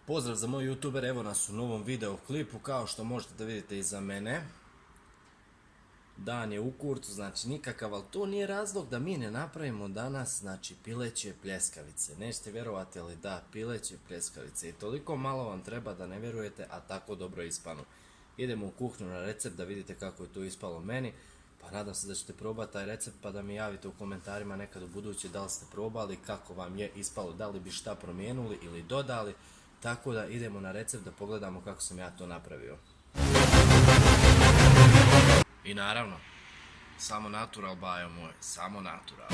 Pozdrav za moj youtuber, evo nas u novom video klipu, kao što možete da vidite iza mene. Dan je u kurcu, znači nikakav, ali to nije razlog da mi ne napravimo danas, znači pileće pljeskavice. Nećete vjerovati, ali da, pileće pljeskavice. I toliko malo vam treba da ne vjerujete, a tako dobro ispanu. Idemo u kuhnju na recept da vidite kako je to ispalo meni. Pa nadam se da ćete probati taj recept pa da mi javite u komentarima nekad u buduće da li ste probali, kako vam je ispalo, da li bi šta promijenili ili dodali. Tako da idemo na recept da pogledamo kako sam ja to napravio. I naravno, samo natural, bajo moj, samo natural.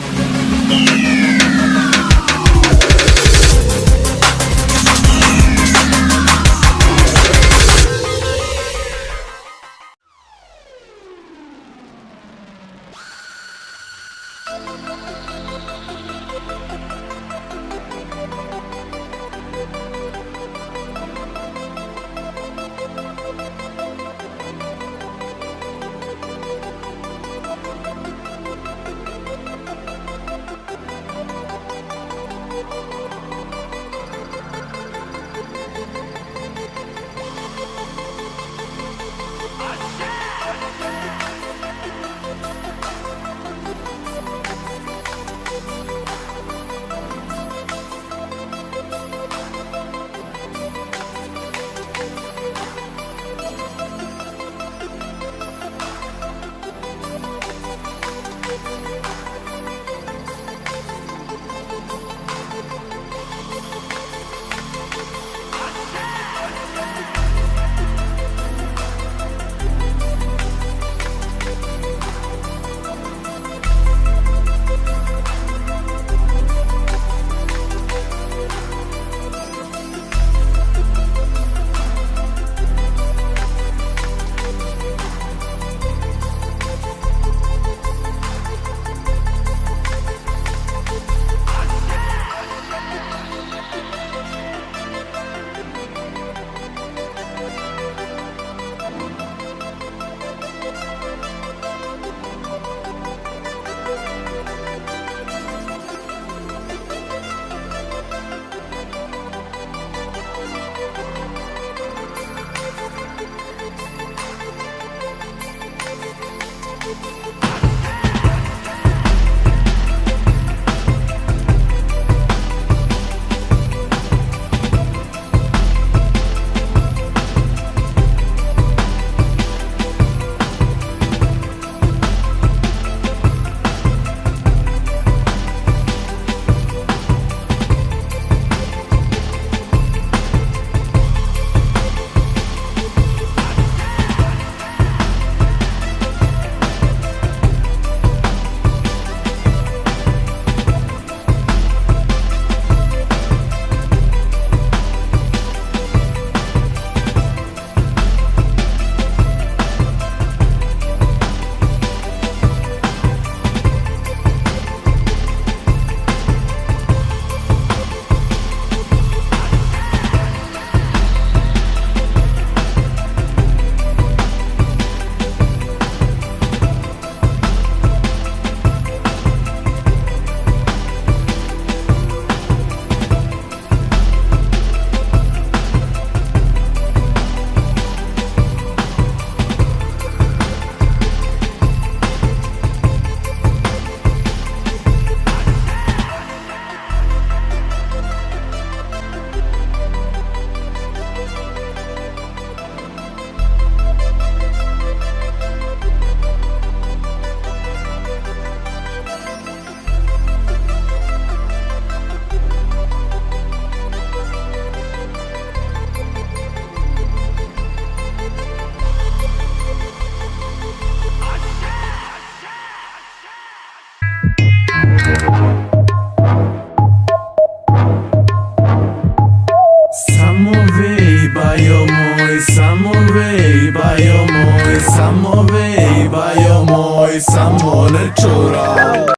Samo natural.